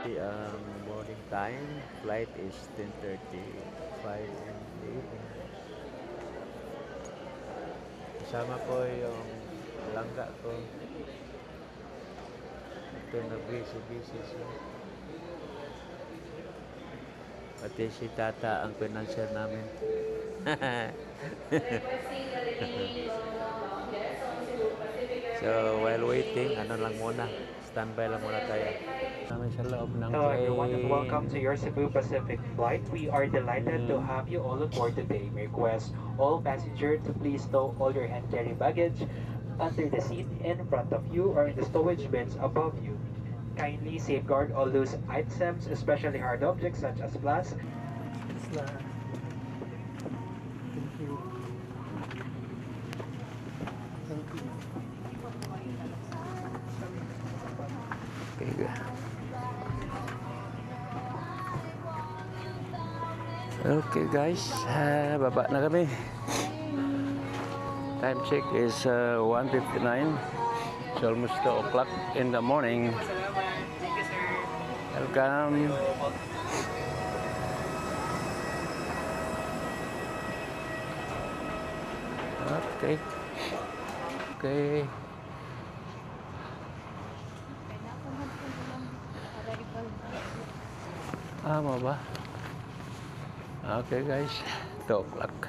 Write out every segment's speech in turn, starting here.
Ang boarding time, flight is 10:35 in the evening. Kasama ko yung langga ko. Ito nag-busy siya. Pati si Tata ang financier namin. So while waiting, ano lang muna, standby lang muna tayo. Kami sa loob ng Hello everyone and plane. welcome to your Cebu Pacific flight. We are delighted to have you all on board today. We request all passengers to please stow all your hand carry baggage under the seat in front of you or in the stowage bins above you. Kindly safeguard all loose items, especially hard objects such as glass. Thank you. Thank you. Okay, okay guys, baba na kami. Time check is 1:59. It's almost 2 o'clock in the morning. Thank you, sir. Welcome. Okay. Okay. Mo ba? Okay guys, 2 o'clock.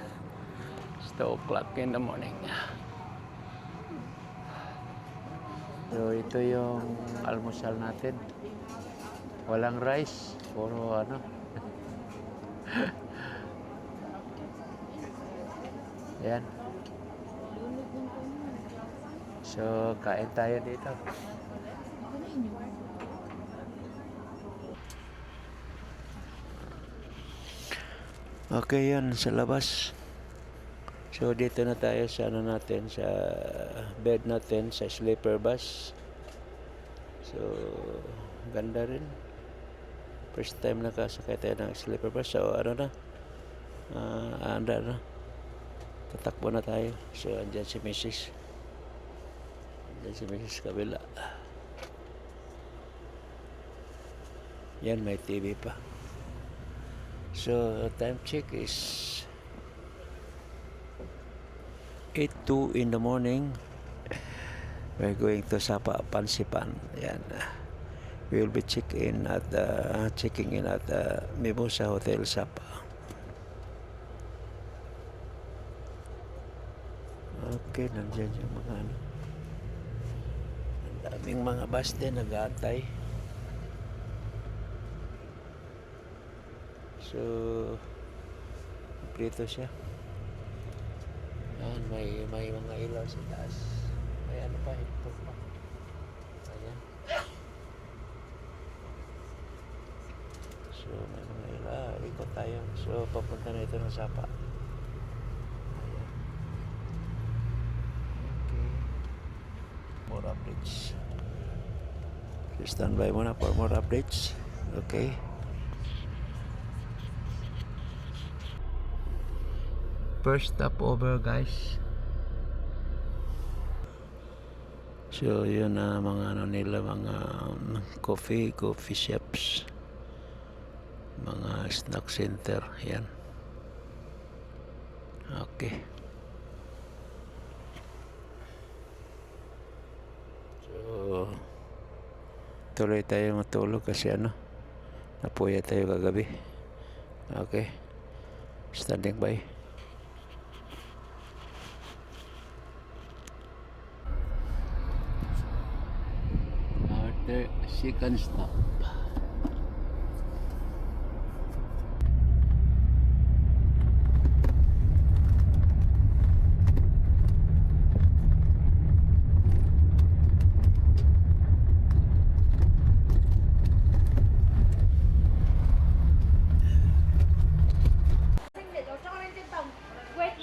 It's 2 o'clock in the morning. So ito yung almusal natin. Walang rice, puro ano. Yan. So kain tayo dito. Okay, yan sa labas. So dito na tayo sa ano natin, sa bed natin, sa sleeper bus. So ganda rin. First time nakasakay tayo ng sleeper bus. So ano na, anda na. Tatakbo na tayo. So andyan si Mrs. Andyan si Mrs. kabila. Yan, may TV pa. So time check is 8:02 in the morning. We're going to Sapa Pansipan. Yan. We will be checking in at Mimosa Hotel Sapa. Okay, nandiyan yung mga ano. Ang daming mga bus din nag-aantay. So, prito siya. Yan, may mga ilaw sa taas. May ano pa, higpot pa. Ayan. So, may mga ilaw. Ikot tayo. So, papunta na ito ng Sapa. Ayan. Okay. More updates. So, standby muna for more updates. Okay. First stopover guys. So yun na mga ano nila, mga coffee shops, mga snack center. Yan. Okay. So tuloy tayo matulog kasi ano, napuya tayo kagabi. Okay. Standing by. Second stop.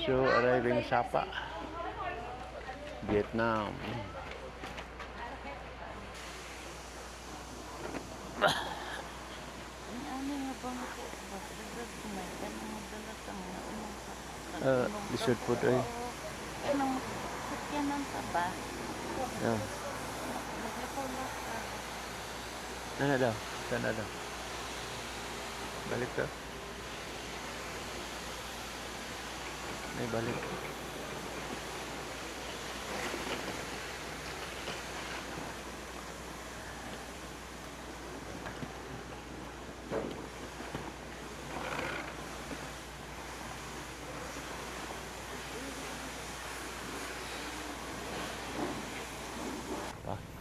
So arriving Sapa, Vietnam. Lisod po doon. Anong sakyanan pa ba? Ano daw? Saan na daw? Balik ka? May balik.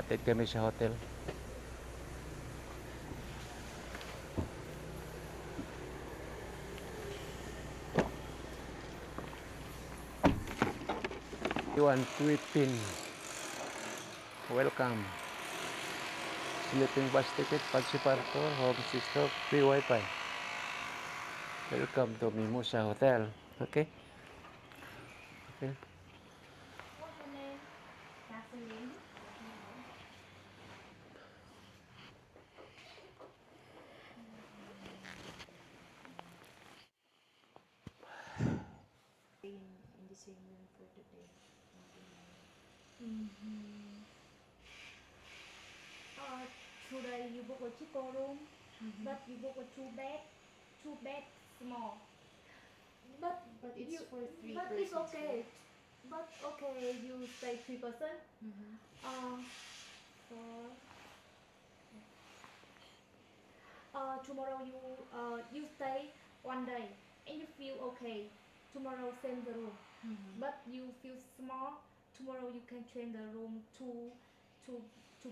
Atid kami sa hotel. Yuan Philippine. Welcome. Sleeping bus ticket, Pagsiparto, home sister, free wifi. Welcome to Mimosa Hotel. Okay? Okay. What's your name? Gasoline. In the same room for today. Mm-hmm. Today you book a cheaper room, but you book a two bed small. But it's you, for three but persons, it's okay. right? But okay, you stay 3%. Mm-hmm. For tomorrow you stay 1 day and you feel okay. Tomorrow same the room, Mm-hmm. but you feel small. Tomorrow you can change the room to two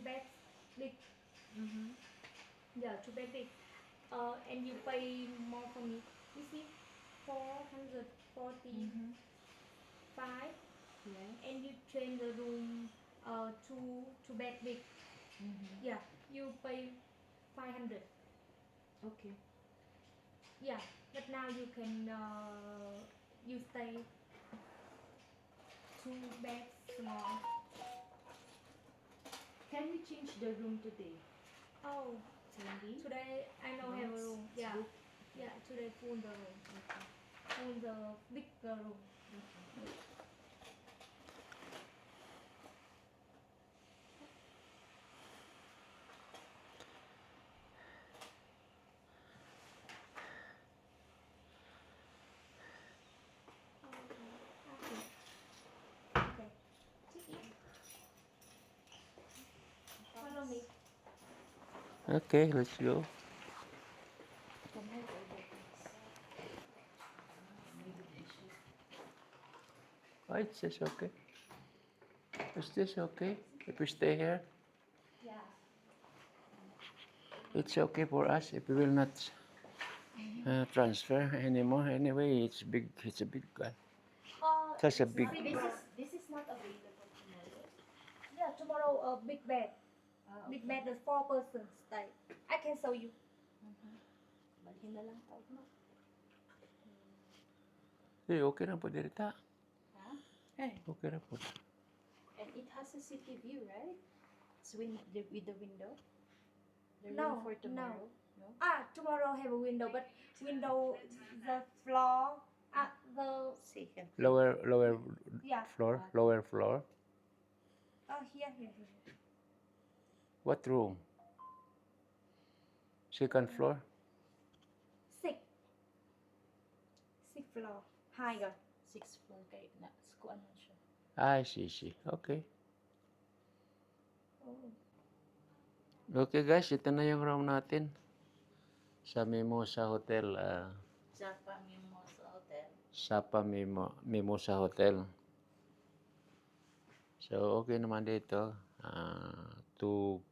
beds big. Mm-hmm. Yeah, two bed big. And you pay more for me. You see, 445, Mm-hmm. Yes. and you change the room two bed big. Mm-hmm. Yeah, you pay 500. Okay. Yeah, but now you can you stay two beds small. Can we change the room today, Oh, Sandy? today I know have a Yes, room. it's Yeah, booked. yeah. Today full the room. Okay. Full the big room. Okay. Okay. Okay. Check in. Follow me. Okay, let's go. Come here, over, please. Oh, it's just okay. Is this okay? If we stay here, Yeah. it's okay for us if we will not transfer anymore. Anyway, it's big. It's a big guy. Such a It's big. not, this is not available tomorrow. Yeah, tomorrow big bed. Big Okay. bed the 4 person stay. I can show you. Balhin na lang tawag mo. Okay na po dirita. Huh? Hey. Okay na po. And it has a city view, right? It's with the window. The No, room for tomorrow. No. Tomorrow have a window, but window the floor the Second. Lower yeah. floor. Lower floor. Here. What room? Second floor. Six. Six floor. Higher. Sixth floor kay na skuan man siya. I see. Okay. Oh. Okay guys, ito na yung room natin. Sa Mimosa Hotel. Japa Mimosa Hotel. Sapa Mimosa Hotel. So, okay naman dito. Two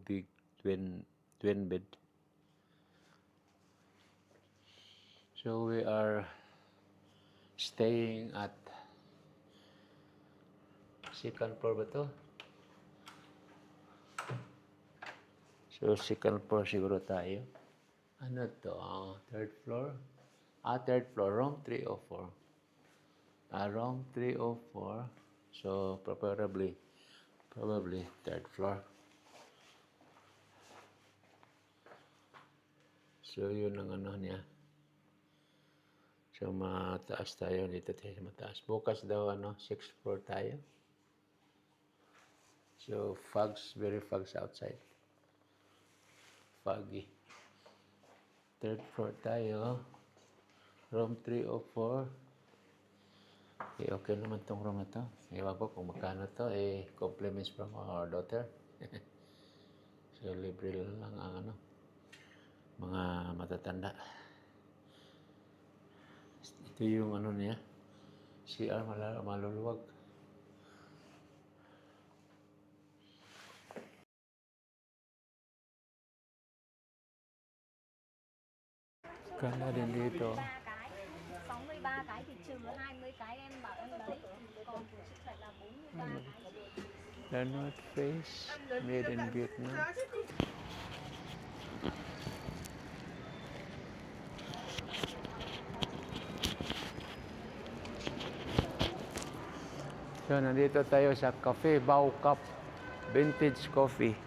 big twin bed. So, we are staying at second floor ba to? So, second floor siguro tayo. Ano to? Third floor? Third floor. Room 304. Room 304. So, probably third floor. So, yun ang ano niya. So, mataas tayo dito tayo mataas. Bukas daw, 6th floor tayo. So, very fogs outside. foggy. Third floor tayo. Room 304. Okay, okay naman tong room na to. Ewan ko kung magkano to. Compliments from our daughter. So, libre lang ang ano, mga matatanda. Ito yung ano niya. CR maluluwag. Ganda din dito. 63 cái thì trừ 20 cái em bảo em lấy, còn của chị phải là 43 cái. The North Face, made in Vietnam. So, nandito tayo sa Cafe Bao Cup. Vintage coffee.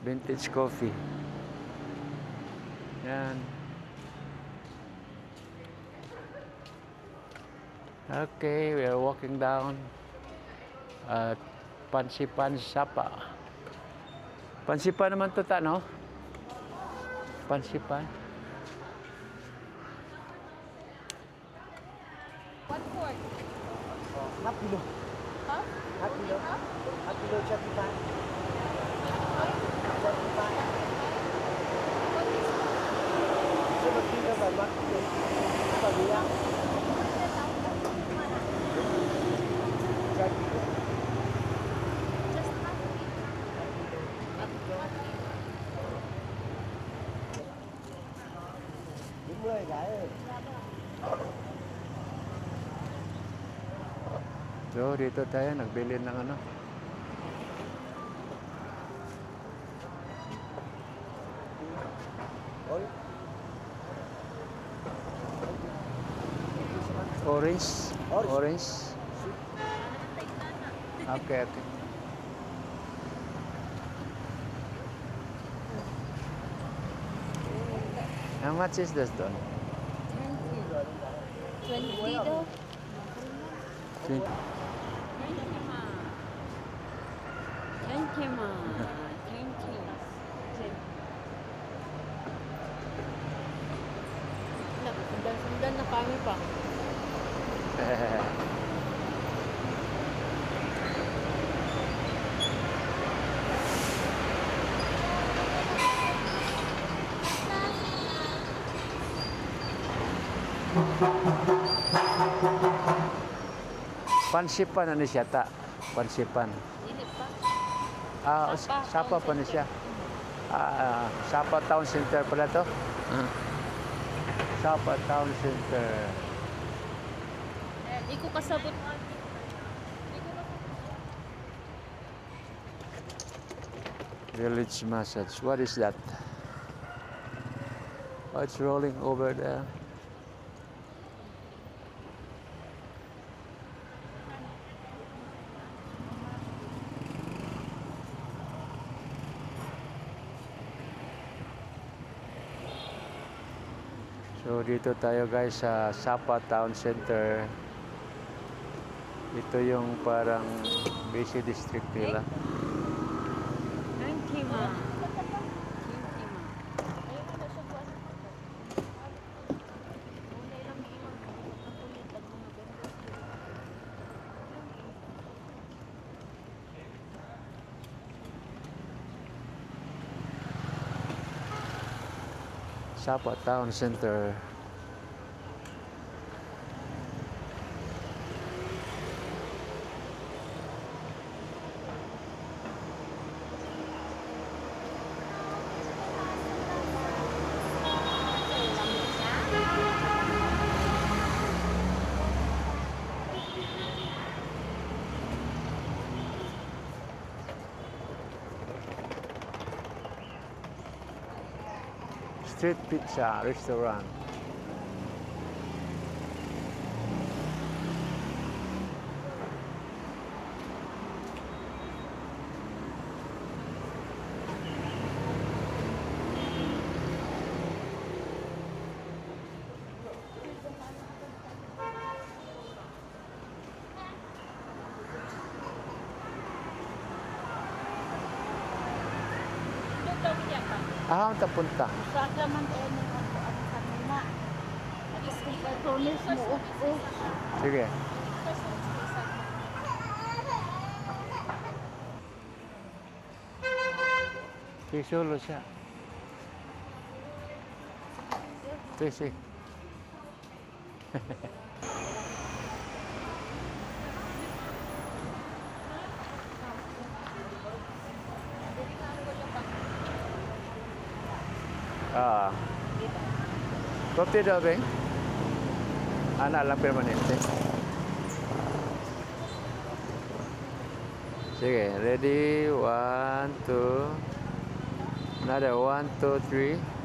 Vintage coffee. Yan. Okay, we are walking down at Pansipan Sapa. Pansipan naman to ta, no? Pansipan. What for? Half kilo. Huh? Half kilo. Huh? Half kilo 75. 75. What is So magkilo ba? Half kilo. Pabiya. 5 kilo. just half kilo? Đúng rồi gái ơi. So, dito tayo nagbili ng ano. Ôi. Orange. Orange. Orange. Okay, okay. How much is this though? 20 daw. 20. 20 ma. 20. Sundan na kami pa. Pansipan ano siya ta? Pansipan. Dili pa. Sapa pa na siya. Sapa Town Center pala to. Sapa Town Center. Di ko kasabot. Village Massage. What is that? Oh, it's rolling over there. So dito tayo guys sa Sapa Town Center. Ito yung parang busy district nila. 20 ma. 20 ma. Sapa Town Center. Street Pizza Restaurant. Doon daw niya pa. Ah, ang tapunta. Usaga man tayo ng ano kanina. At least kung kartones mo, Sige. Solo siya. Sí. Ah. Kopi daw, Beng? Anak lang permanente. Sige, ready? 1, 2. Another 1, 2, 3.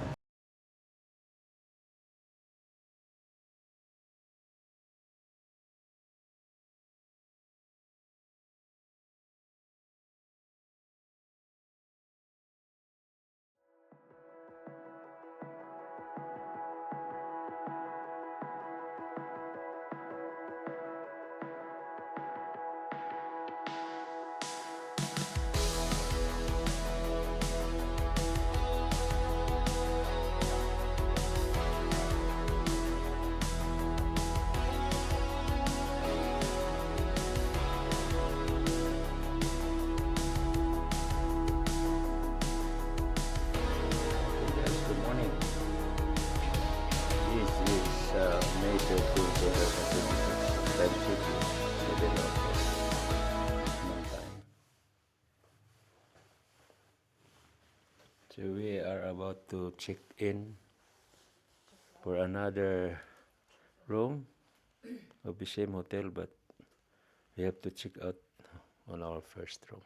Yes, good morning. This is May 13, 2026. Time City, middle of Manong time. So we are about to check in for another room of the same hotel, but we have to check out on our first room.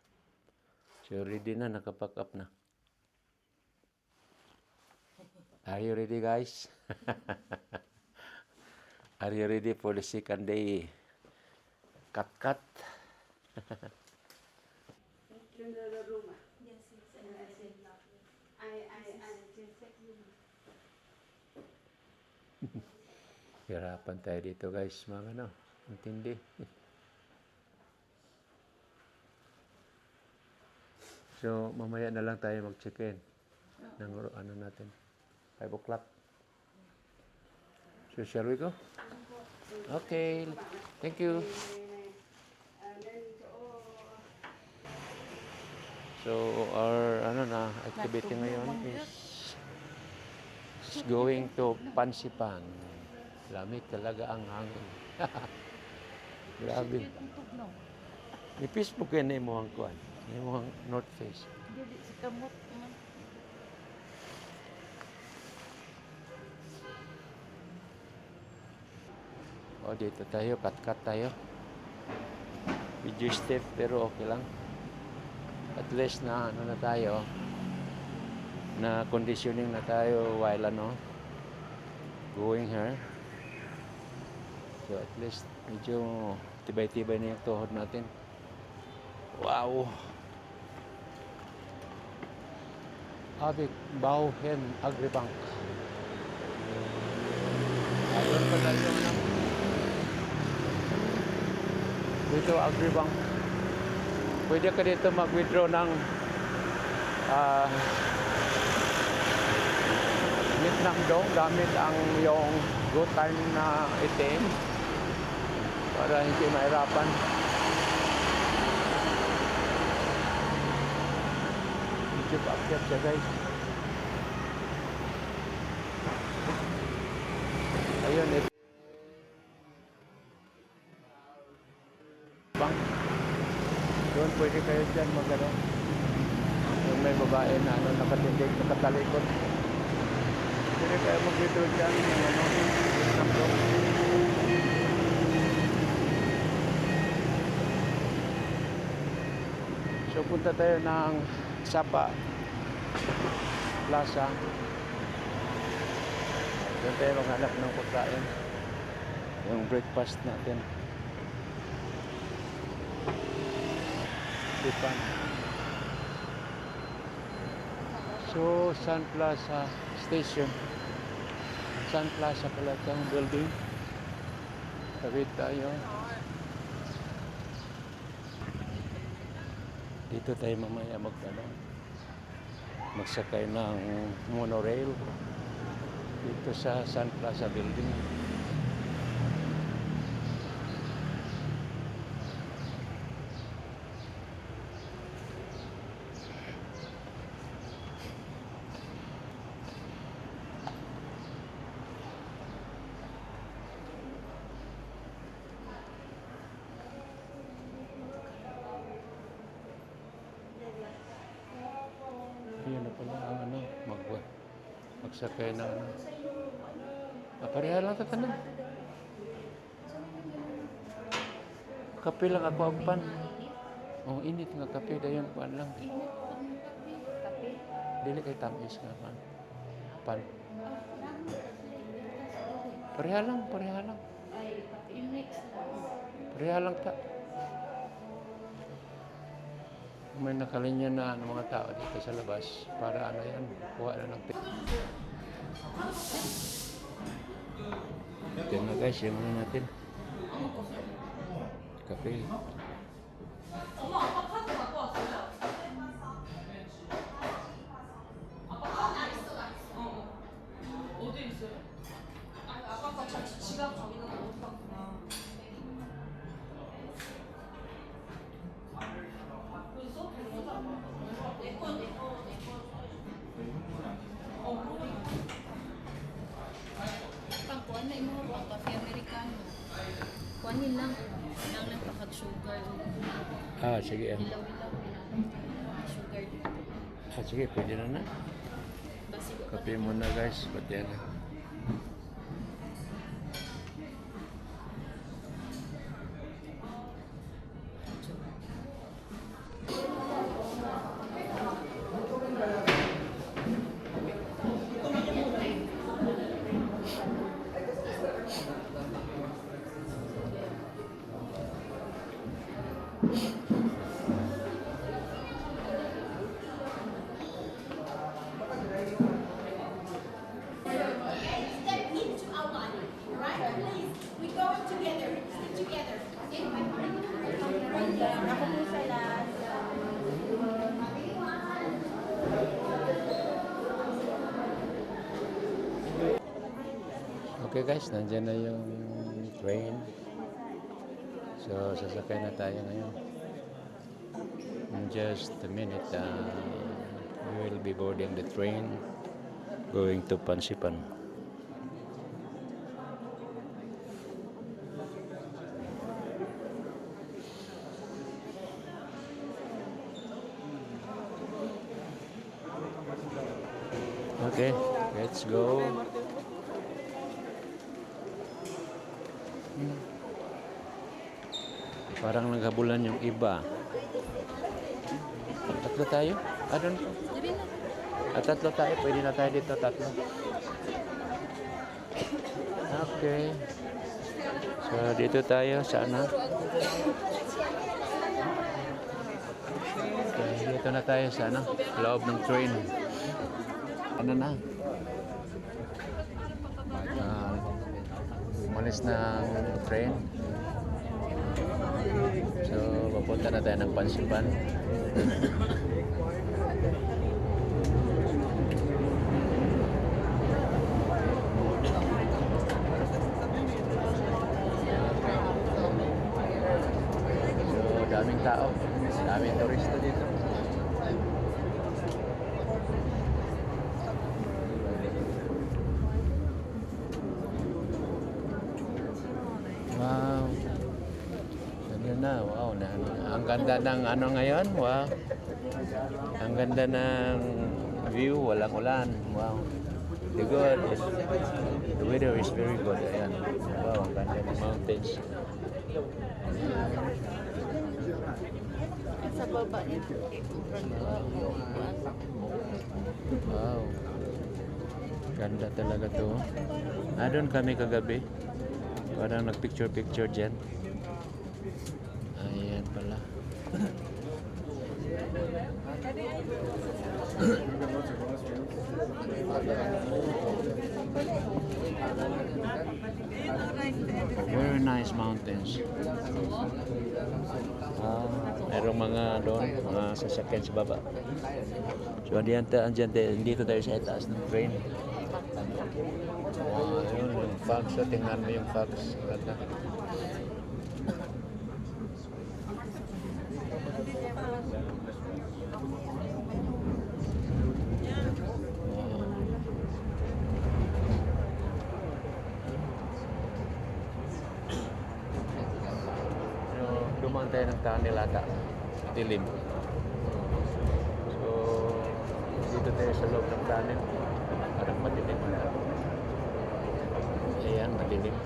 So ready na, nakapack up na. Are you ready, guys? Are you ready for the second day? Cut. Hirapan tayo dito, guys. Mga ano, intindi. So, mamaya na lang tayo mag-check-in ng ano natin. 5 o'clock. So, shall we go? Okay. Thank you. So, our activity ngayon is going to Pansipan. Lamig talaga ang hangin. Grabe. May Facebook yan na imuhang kuhan. Imuhang North Face. dili sa kamot man. O, dito tayo. Cut tayo. Video step pero okay lang. At least na ano na tayo. Na conditioning na tayo while going here. So at least medyo tibay-tibay na yung tuhod natin. Wow! Abik Bauhen Agribank. Ayun pala yung dito Agribank. Pwede ka dito mag-withdraw ng Vietnam dong gamit ang yung good time na ATM para hindi mahirapan. Medyo pa-update siya, guys. Ayun, ito. Bank. Doon pwede kayo dyan mag-ano. Yung may babae na nakatindig, nakatalikod. Pwede kayo mag-withdraw dyan ng Vietnam dong. So punta tayo ng Sapa Plaza. Doon tayo maghanap ng pagkain. Yung breakfast natin. Tipan. So Sun Plaza Station. Sun Plaza pala itong building. Tawid tayo. Dito tayo mamaya magtanong. magsakay ng monorail dito sa Sun Plaza Building. Yun na pala ang ano, magsakay ng ano. Pareha lang tatanan. Kape lang ako ang pan. Oh, init nga kape dayon pan lang. Kape. Dili kay tamis nga pan. Pan. Pareha lang, pareha lang. Ay, kape. I-mix lang. Pareha lang ta. May nakalinya na ang mga tao dito sa labas para ano yan, kuha na ng ito na guys, yung ano natin. Kape. Pang kuan na imo pang kape Americano. Kuanin lang. Lang ng pakag-sugar. Ah, sige. Ilaw-ilaw. Sugar dito. Ah, sige, pwede na na. Basi ko Kape muna guys, pati yan. Step into our body, right? Please, we go together, stick together. Ako po sa last. Okay guys, nandyan na yung train. So, sasakay na tayo ngayon. In just a minute, we will be boarding the train going to Pansipan. Okay, let's go. Parang naghabulan yung iba. Tatlo tayo? Doon po. Diri na. Tatlo tayo. Pwede na tayo dito, tatlo. Okay. So, dito tayo. Sana. Okay, dito na tayo sa ano, loob ng train. Ano na? Umalis na ang train. So, papunta na tayo ng Pansipan. So, daming tao. Daming turista dito. Wow. Ganyan na. Wow. Ang ganda ng ano ngayon. Wow. Ang ganda ng view. Walang ulan. Wow. The good is, the weather is very good. Ayan. Wow. Ang ganda ng mountains. Sa baba niya. Wow. Ganda talaga to. Doon kami kagabi. Parang nagpicture-picture dyan. Ayan pala. Very nice mountains. Merong mga doon, mga sasakyan sa baba. So, dito tayo sa itaas ng train. Wow, yun, yung fogs. So, tingnan mo yung fogs. Ganda. So, dumaan tayo ng tunnel ata. Dilim. So, dito tayo sa loob ng tunnel. Parang madilim na. Ayan, madilim.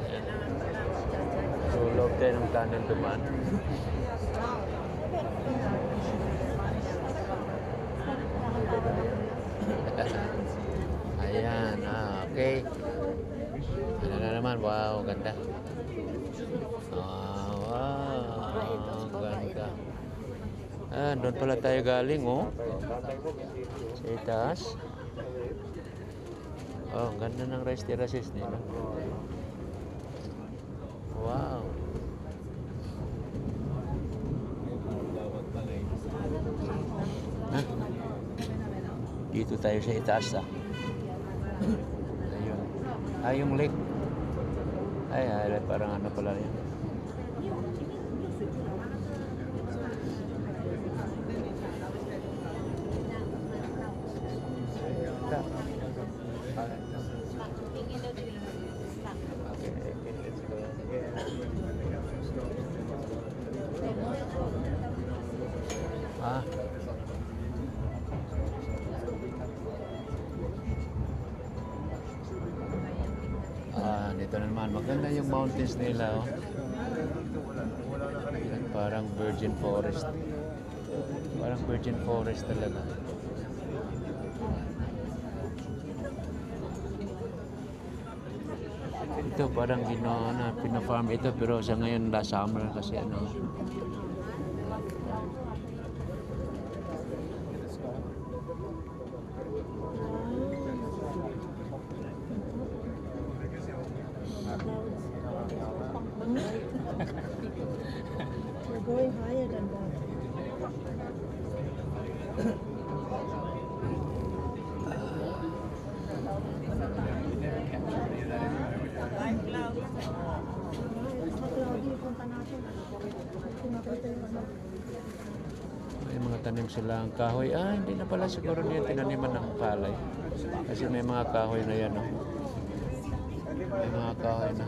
Ayan. So, loob tayo ng tunnel dumaan. Ayan, okay. Ano na naman? Wow, ganda. Wow, ganda. Doon pala tayo galing, oh. Sa itaas. Oh, ang ganda ng rice terraces nila. Wow. Dito tayo sa itaas, Ayun. Yung lake. Ay, parang ano pala yan. Ah. Dito na naman. Maganda yung mountains nila, oh. Yan, parang virgin forest. Parang virgin forest talaga. Ito parang pina-farm ito pero sa ngayon last summer kasi ano. We're going higher than that. May mga tanim silang kahoy. Hindi na pala siguro niya tinaniman ng palay. Kasi may mga kahoy na yan, oh. May mga kahoy na.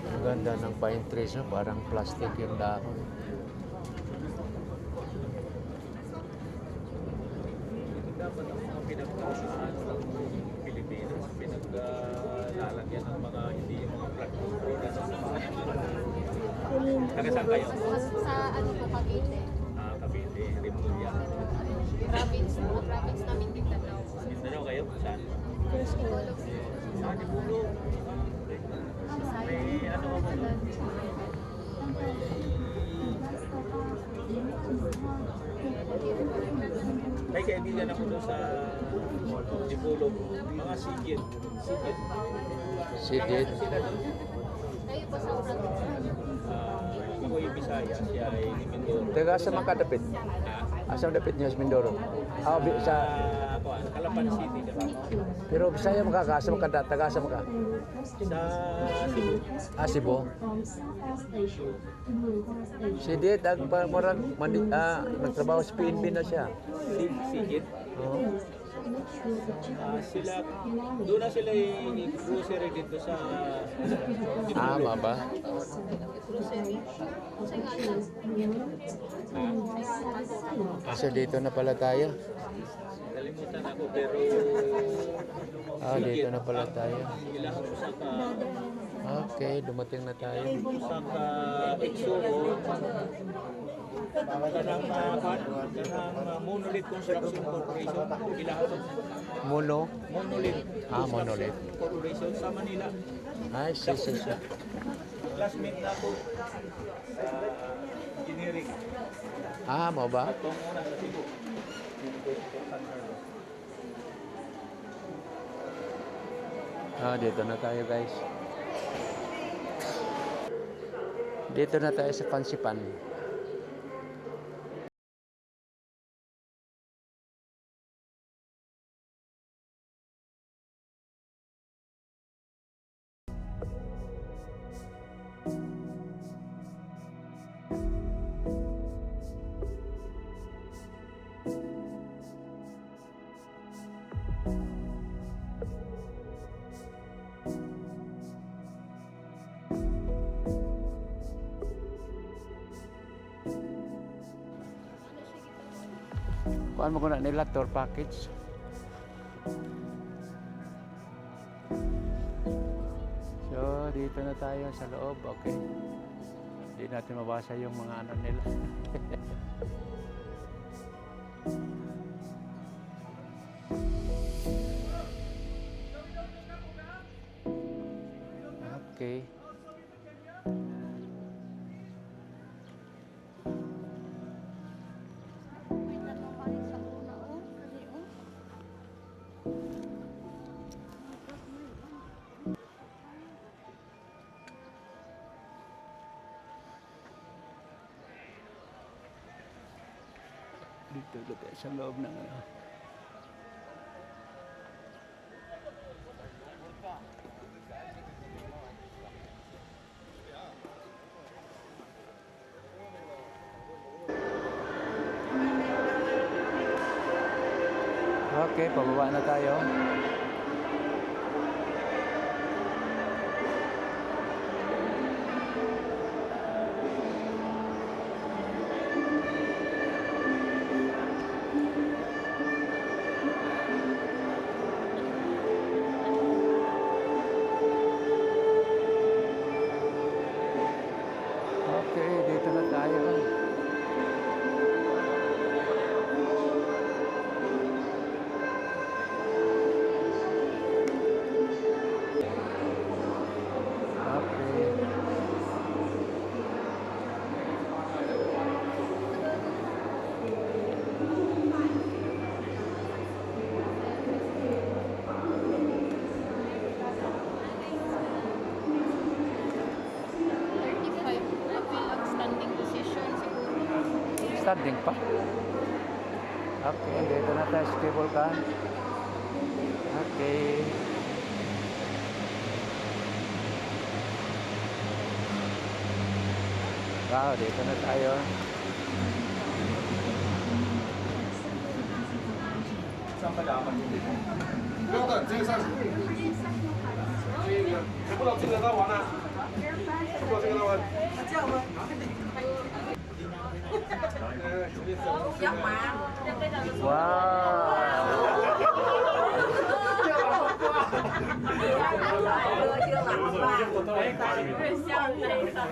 Ang ganda ng pine trees, oh. Parang plastic yung dahon. Dapat ang mga pinagkakaan ng Pilipinas, pinaglalagyan ng mga hindi yung mga plastic products sa mga taga saan kayo? Sa ano po, Cavite. Cavite, Rimulya. Province namin Mindanao. Mindanao kayo? Saan? Antipolo. Antipolo. May ano ako doon? May kaibigan ako doon sa Antipolo. Mga sigit. Sidit. Sila doon. Kayo po sa province. Ako yung Bisaya, siya ay Mindoro. Taga sa mga dapit. Asam dapit niya sa Mindoro. Sa Calapan City. pero Bisaya makakasa taga sa mga. Sa Cebu. Cebu. Sidit ang parang nagtrabaho sa PNB na siya. Sigit. Oh. Sila, doon na sila yung grocery dito sa Tama ba? So dito na pala tayo. Kalimutan ako pero Dito na pala tayo. kailangan ko sa Okay, dumating na tayo. Exoro kanang Monolith Construction Corporation kailangan Monolith Monolith. Corporation sa Manila. Ay, si. Classmate na ako sa engineering. Mo ba? Itong una sa Cebu. Dito na tayo guys. Dito na tayo sa Pansipan. Kuhaan mo ko na nila tour package. So, dito na tayo sa loob. Okay. Hindi natin mabasa yung mga ano nila. Okay. May naman sa una, oh. Kasi, oh. Dito tayo sa loob ng ano. Okay, pababa na tayo. Okay, dito na tayo. Standing position siguro. Standing pa. Okay, dito na tayo sa cable car. Okay. Wow, dito na tayo.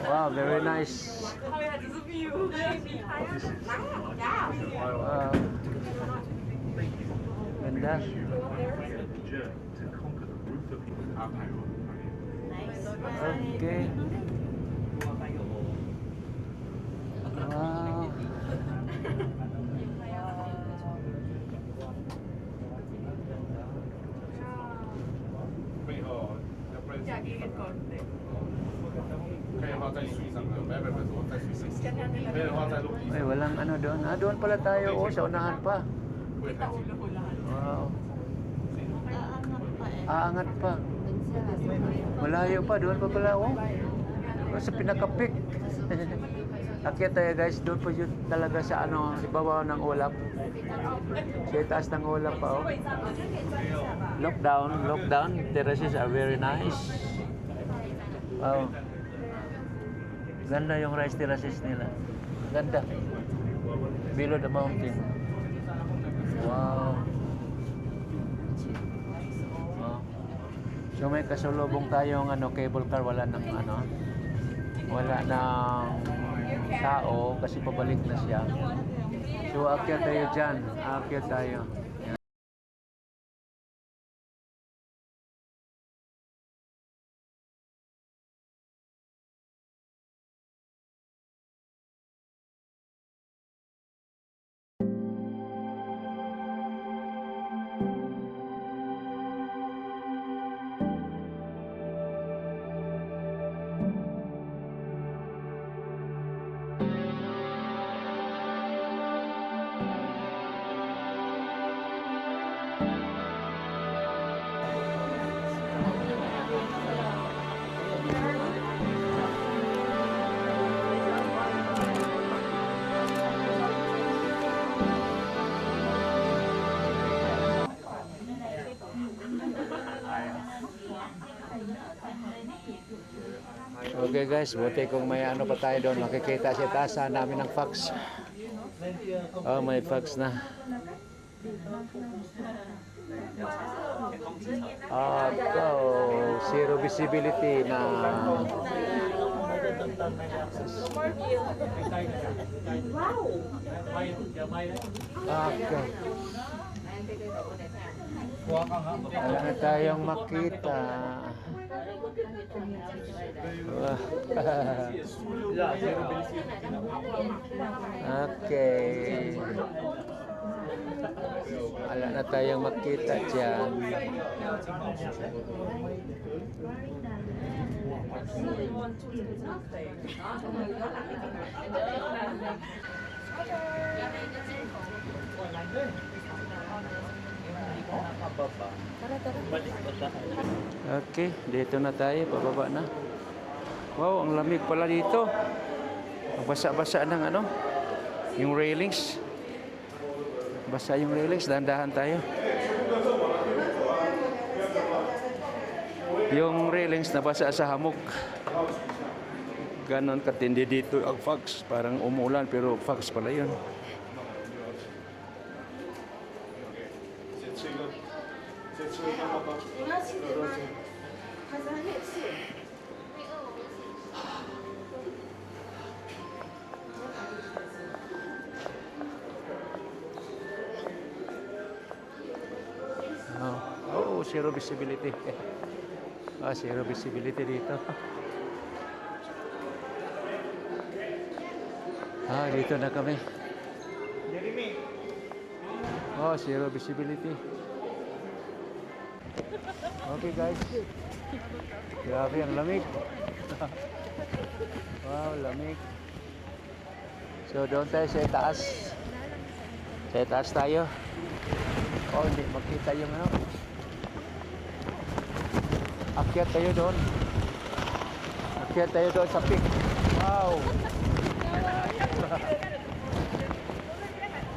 Wow, very nice. Wow. Ganda. Okay. Wow. Ay, walang ano doon. Doon pala tayo. Oh, sa unahan pa. Wow. Aangat pa. Malayo pa. Doon pa pala. Oh. Sa pinaka-peak. Akyat tayo guys. Doon po yun talaga sa ano, ibabaw ng ulap. Sa itaas ng ulap pa. Oh. Look down. Look down. Terraces are very nice. Wow. Ganda yung rice terraces nila. Ganda. Below the mountain. Wow. Oh. So may kasulubong tayong ano, cable car, wala nang ano. Wala nang tao kasi pabalik na siya. So akyat tayo dyan. Akyat tayo. Okay guys, buti kung may ano pa tayo doon, makikita si tasa namin ng fax. Oh, may fax na. Zero visibility na. Okay. Wala na tayong makita. Wah. Okay. Wala na tayong makita dyan. Okay, dito na tayo, pababa na. Wow, ang lamig pala dito. Ang basa-basa ng ano, yung railings. Basa yung railings, dahan-dahan tayo. Yung railings nabasa sa hamog. Ganon katindi dito ang fogs. Parang umulan pero fogs pala yun. Oh, zero visibility. Zero visibility dito. Dito na kami. Oh, zero visibility. Okay guys. Grabe ang lamig. Wow, lamig. So doon tayo sa taas. Sa taas tayo. Oh, hindi makita yung ano. Akyat tayo doon. Akyat tayo doon sa peak. Wow.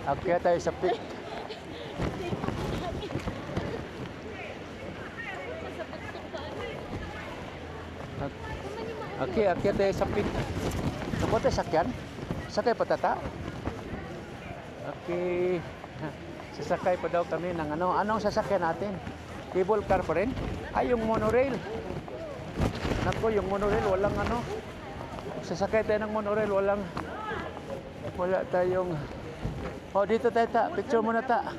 Akyat tayo sa peak. Okay, akyat tayo sa peak. Ano tayo sakyan? Sakay pa tata? Okay. Sasakay pa daw kami ng ano. Anong sasakyan natin? Cable car pa rin? Ay, yung monorail. Nako, yung monorail, walang ano. Sasakay tayo ng monorail, wala tayong... Oh, dito tayo ta. Picture muna ta.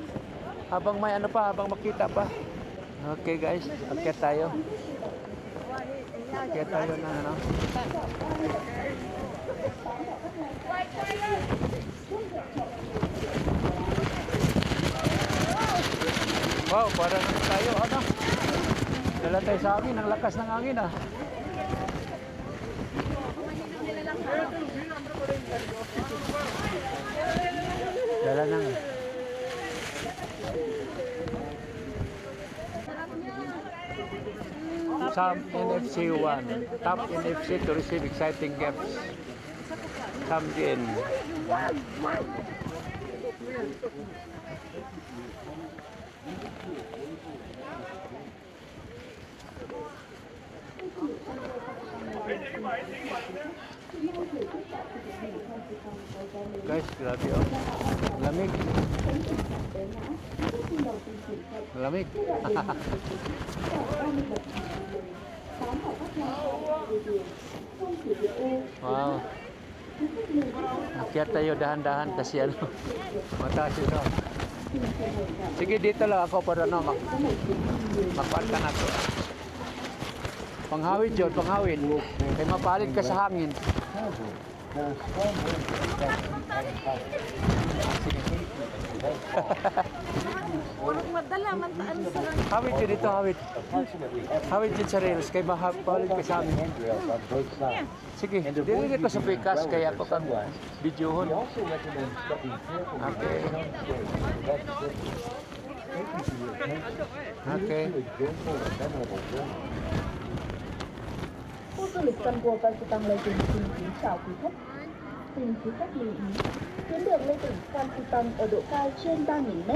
Habang may ano pa, habang makita pa. Okay guys, akyat tayo. Akyat tayo ng ano. Wow, parang ano tayo, ano? Dala tayo sa hangin, ang lakas ng hangin ah. Dala ng Some NFC 1, top NFC to receive exciting gifts. Come in. Guys, grabe oh. Lamig. Lamig. Wow. Akyat tayo dahan-dahan kasi ano. Mataas ito. Sige, dito lang ako para no, magpalta na to. Panghawid yun, panghawid. Kaya mapalit ka sa hangin. Walang madala, mantaan sa lang. Hawid yun dito, hawid. Hawid yun sa rails, kaya mapalit ka sa hangin. Sige, dililit ko sa pikas, kaya ako kang videohon. Okay. Okay. Khu du lịch Sun World Phan Xipang Lê Tinh xin kính chào quý khách. Xin quý khách lưu ý, tuyến đường lên tỉnh Phan Xipang ở độ cao trên 3.000 m,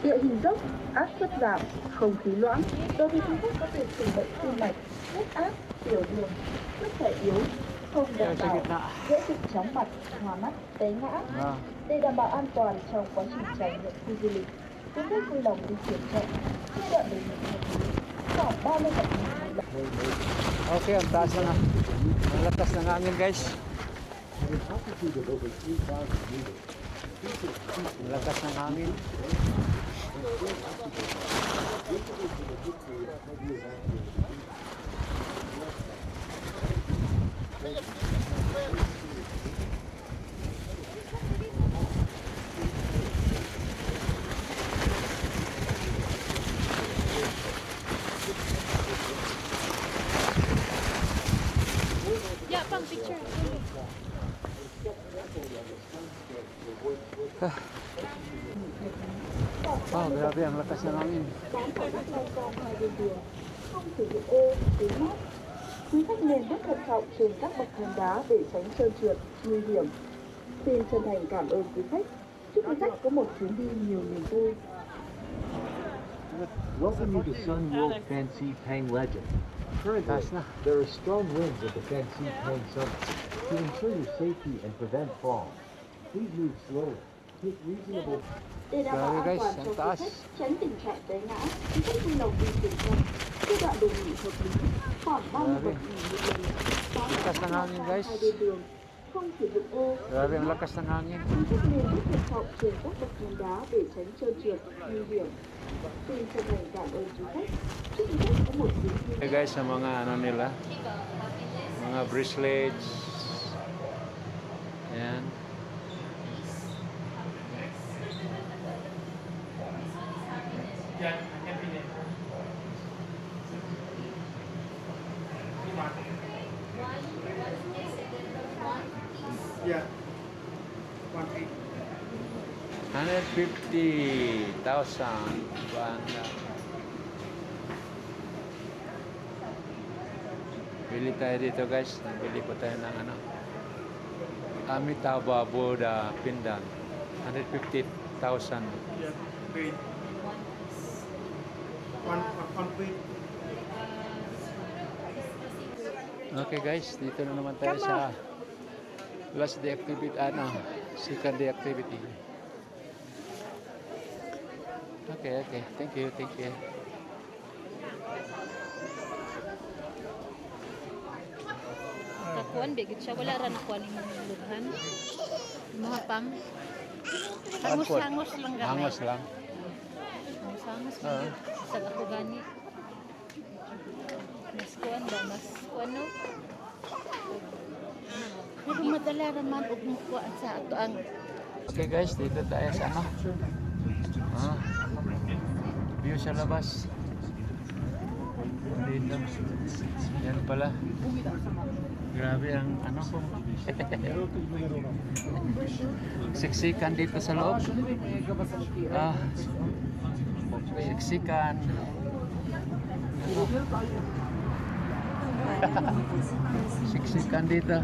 địa hình dốc, áp suất giảm, không khí loãng. Đối với quý khách có tiền sử bệnh tim mạch, huyết áp, tiểu đường, sức khỏe yếu, không đảm Sa bảo, gitna. dễ bị chóng mặt, hoa mắt, té ngã. Ah. Để đảm bảo an toàn trong quá trình trải nghiệm khu du lịch, quý khách vui lòng di chuyển chậm, chia đoạn đường nghỉ hợp lý, khoảng 30 phút một lần. Okay, ang taas na nga. Ang lakas ng hangin, guys. Ang lakas ng hangin. Yeah, pang picture. Oh, grabe ang lakas ng hangin. Bám vào các lan can hai bên đường, không sử dụng ô, túi mát. Quý khách nên bước thận trọng trên các bậc thang đá để tránh trơn trượt, nguy hiểm. Xin chân thành cảm ơn quý khách. Chúc quý khách có một chuyến đi nhiều niềm vui. Welcome you to Sun Wolf Fancy Pang Legend. Currently, Taas na. there are strong winds at the Fancy Pang summit. To ensure your safety and prevent falls, please move slowly. Take reasonable. Để đảm bảo Rồi, an guys, toàn ang cho quý taas. khách, tránh tình trạng té ngã, quý khách vui lòng di chuyển chậm, chia đoạn đường nghỉ hợp lý, khoảng 30 Grabe. phút nghỉ một lần. Bám Lakas vào ng các lan hangin, can guys. hai bên đường, không sử dụng ô. Grabe ang lakas ng hangin. Quý khách nên bước thận trọng trên các bậc thang đá để tránh trơn trượt, nguy hiểm. Xin chân thành cảm ơn quý khách. Chúc quý khách có một chuyến đi. Okay guys, sa mga ano nila, mga bracelets. Ayan. Yeah. 1 150,000 banda. Bili tayo dito guys. Bili po tayo ng ano. Amitabha Buddha Pindang. 150,000. Yeah. Wait. One wait. Okay guys, dito na naman tayo sa last day activity, second day activity. Okay, thank you. Kakuan, bigit siya. Wala rin nakuha ni mong lughan. Mga pang. Hangos-hangos lang gamay. Hangos lang. Hangos-hangos Oo. lang. Sa ako gani. Mas kuan ba? Mas kuan no? Pero madala naman og mukuan sa ato ang Okay guys, dito tayo sa ano? View sa labas. Dito. Yan pala. Grabe ang ano. Siksikan dito sa loob. Siksikan. Siksikan dito.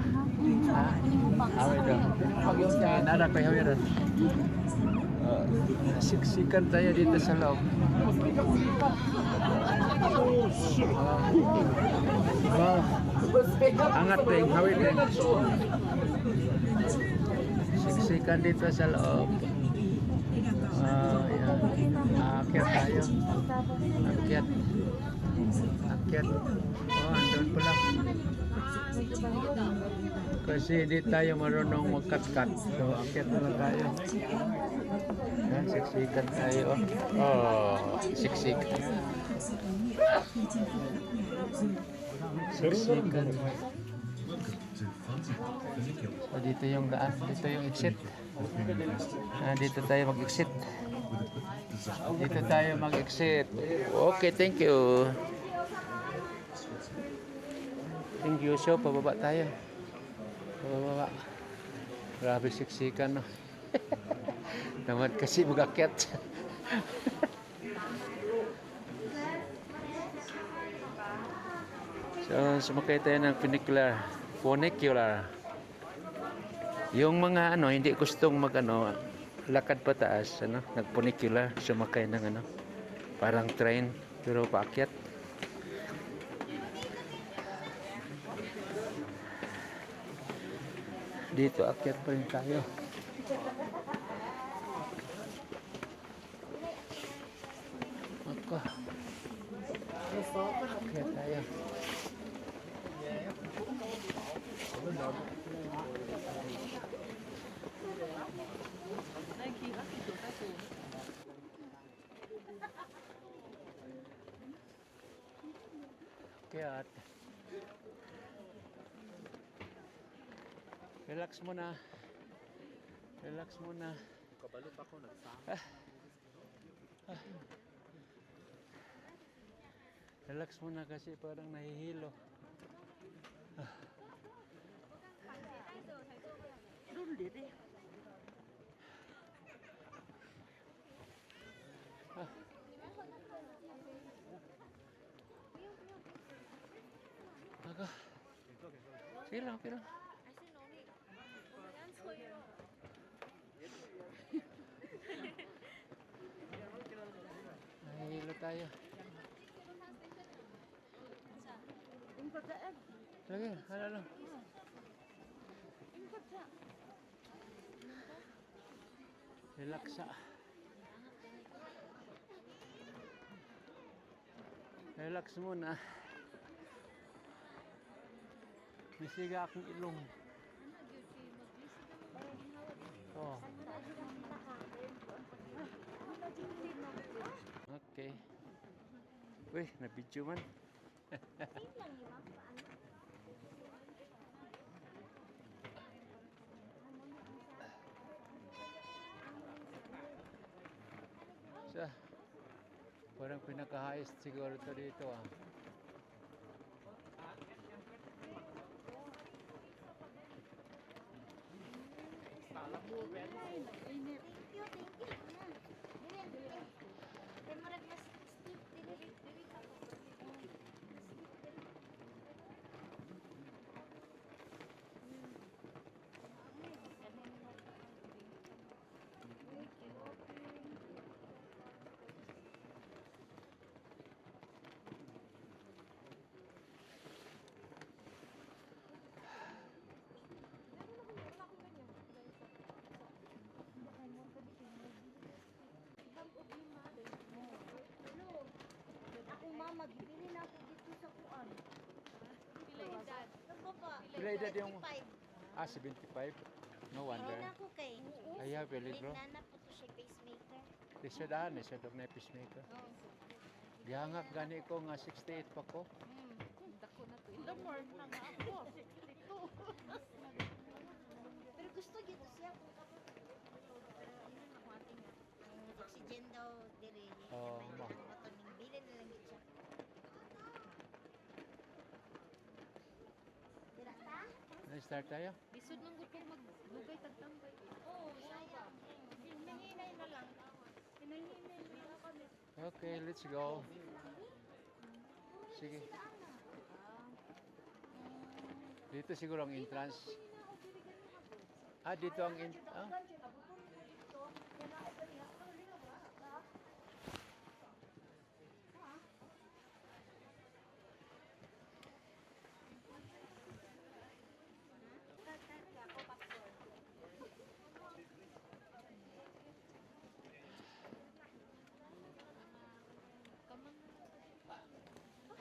Away daw. Nada ko hawiran. Siksikan tayo dito sa loob. Angat din, hawid din. Siksikan dito sa loob. Yan. Akyat tayo. Akyat. Andun pala. Kasi di tayo marunong magkat-kat. So, akyat na lang tayo. Yan, siksikan tayo. Siksikan. Siksikan. So, dito yung daan. Dito yung exit. Dito tayo mag-exit. Dito tayo mag-exit. Okay, thank you. Thank you. So, pababa tayo. Pababa. Grabe siksikan, no? Naman kasi mag-akyat. So, sumakay tayo ng funicular. Yung mga ano, hindi gustong lakad pataas, nag-funicular, sumakay ng parang train, pero paakyat. Dito, akyat pa rin tayo. Ako. Akyat tayo. Akyat. Relax muna. Relax muna. Kabalot ako, nagsama. Relax muna kasi parang nahihilo. Aga. Sige lang, okay lang. Nahihilo tayo. Lagi, hala lang. Relaxa. Relax muna. Misiga akong ilong. Oh. Okay. Uy, na-video man. Siya. Parang pinaka-highest siguro to dito ah. Thank you, thank you. Dire, dire. Kay murag mas steep dire. Akong mama, gibili na ako dito sa kuan. Pila edad? Nagbaba. Pila edad yung- 25. Ah, 75. No Hindi wonder. na ako kay. Ayaw, peligro. Nana po to siya pacemaker. Lisod daan, lisod og na pacemaker. Gihangak gani ko nga 68 pa ko. Dako na to. Pero gusto dito siya kung kapag pero ano na ako ating oxygen daw dire. Oo, May ma. motor ning bilin na lang gid siya. Dira ta? Na-start tayo? Lisod nang gud kong maglugay tagtambay. Oo, sayang. Hinahinay na lang. Hinahinay na lang kami. Okay, let's go. Sige. Dito siguro ang entrance. Ah, dito ang ah?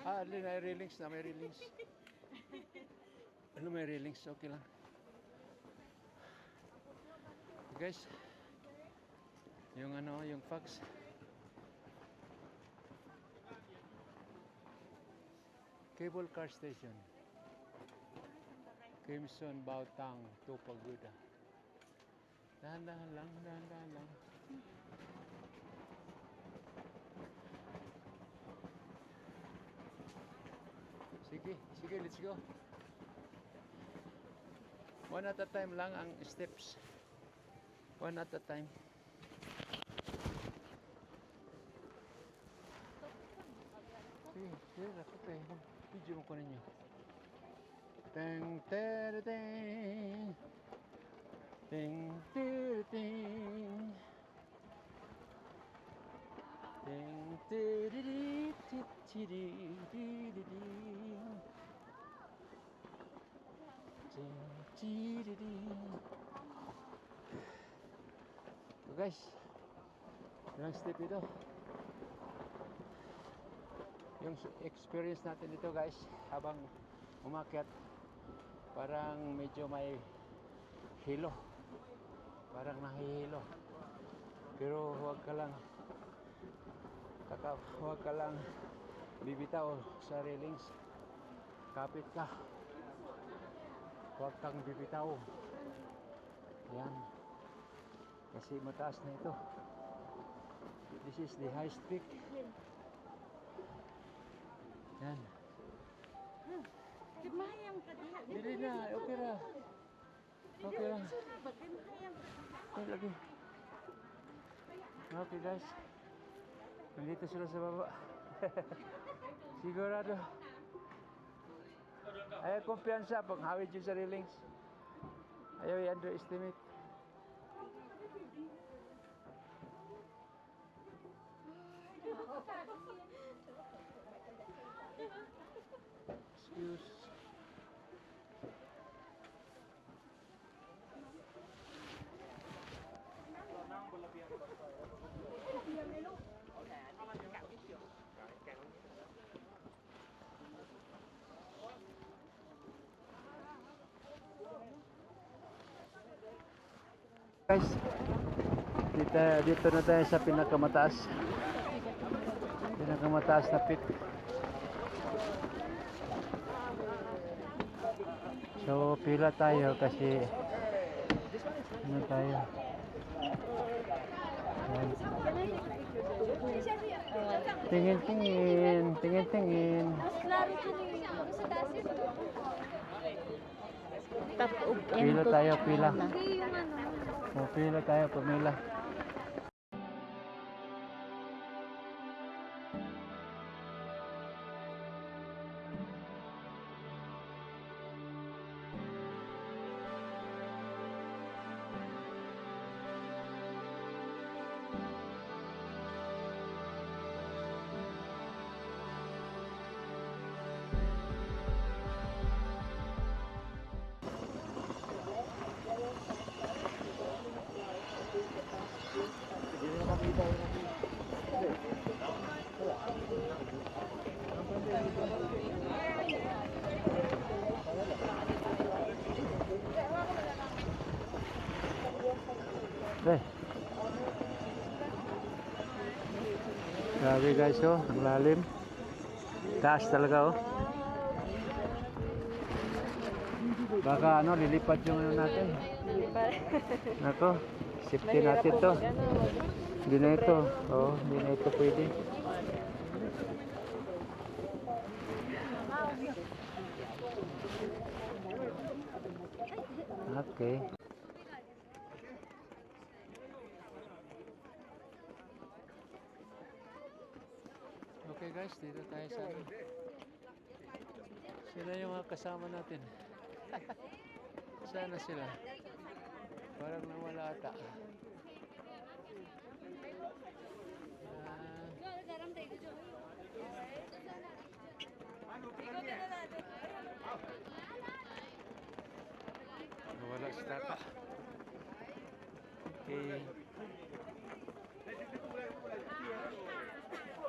Ah, may railings na, may railings. Ano may railings? Okay lang. Guys, yung ano, yung fax. Cable car station. Crimson, Bautang, Tupaguda. Dahan-dahan lang, dahan-dahan lang. Sige, sige, let's go. One at a time lang ang steps. One at a time. Sige, sige, ako tayo. Video mo ko ninyo. Teng, tere, teng. Teng, tere, teng. Teng, tere, tiri, tiri, tiri. So guys, ilang step ito. Yung experience natin dito guys, habang umakyat, parang medyo may hilo. Parang nahihilo. Pero huwag ka lang bibitaw sa railings. Kapit ka. Huwag kang bibitaw. Yan. Kasi mataas na ito. This is the highest peak. Yan. Dili na. Okay na. Okay lang. Okay lagi. Okay guys. Nandito sila sa baba. Sigurado. Ayaw kumpiyansa pag hawid yun sa railings. Ayaw i-underestimate. Excuse. Guys, dito na tayo sa pinakamataas na peak. So pila tayo kasi ano tayo. Ayan. Tingin. Pila tayo, pila. O, pila tayo, pumila. Grabe guys, oh, ang lalim. Taas talaga, oh. Baka ano, lilipad yung ano natin. Nako, safety natin to. Hindi na ito. Oh, hindi na ito pwede. Okay. Okay guys, dito tayo sa ano. Sila yung mga kasama natin. Sana sila. Parang nawala ata. Nawala si Tata. Okay.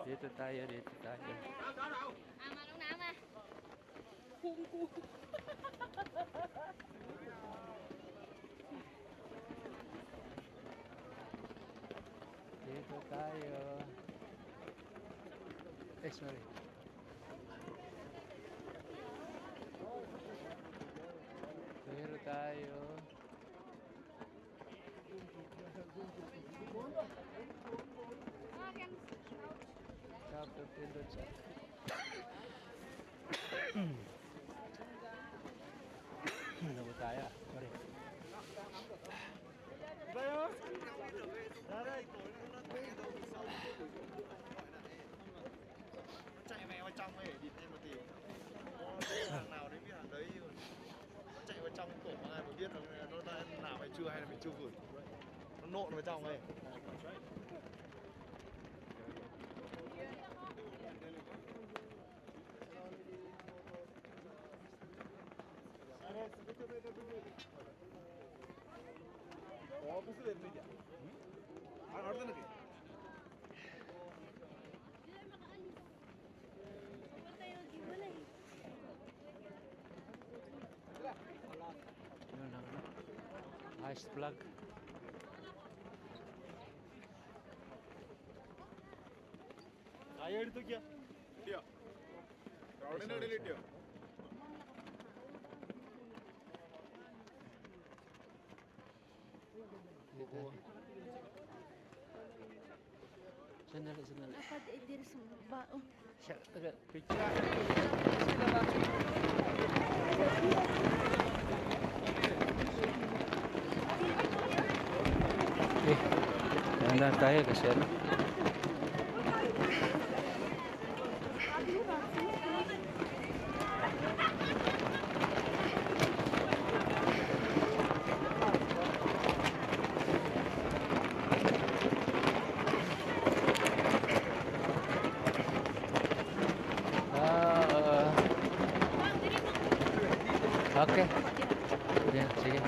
Dito tayo. Manong nama. Dito tayo. Sorry. Dito tayo. Kapag pindot siya. Ano tayo? Sorry. Chạy mẹ vào trong ấy để em mà tìm có hàng nào đấy biết hàng đấy nó chạy vào trong tổ ai mà biết là nó đã làm hay chưa hay là mình chưa gửi nó nộn vào trong ấy. Có cái sự Yun lang. Ice plug. കായ എടുത്തു നോക്കിയാ കിട്ടിയോ റോഡിന്റെ ഇടയിൽ കിട്ടിയോ Sandali, sandali. Dapat idir sa bao. Siya, taga, picture. Eh, dahan tayo kasi ano. Okay. Ya, sige.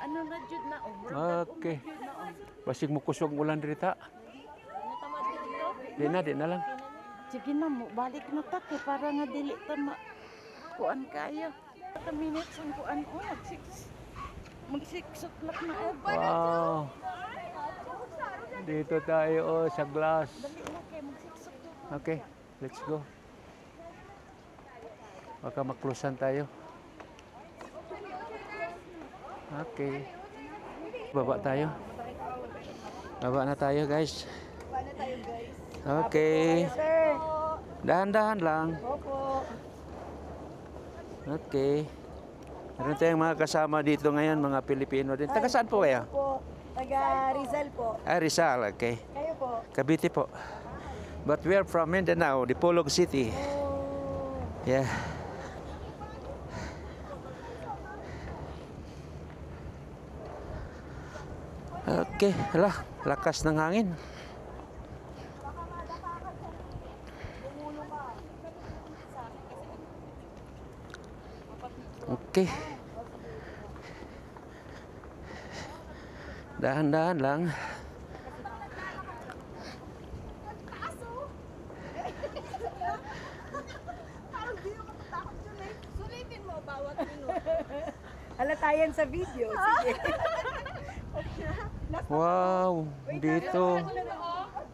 Ano na jud na oh. Okay. Basig mo kusog ulan dirita. Natamad dito. Di na lang. Sige na mo, balik na ta kay para nga dili ta ma kuan kayo. 5 minutes ang kuan o magsiksok lang na eh. Wow. Dito tayo oh, sa glass. Dali na kay magsiksok. Okay, let's go. Baka maklusan tayo. Okay. Baba tayo. Baba na tayo, guys. Okay. Dahan-dahan lang. Okay. Meron tayong mga kasama dito ngayon, mga Pilipino din. Taga saan po kayo? Po, taga Rizal po. Ah, Rizal, okay. Kayo po. Cavite po. But we are from Mindanao, Dipolog City. Yeah. Okay, hala, lakas ng hangin. Okay. Dahan-dahan lang. Sulitin mo bawat minuto. Alatayan sa video. Sige. Wow, dito.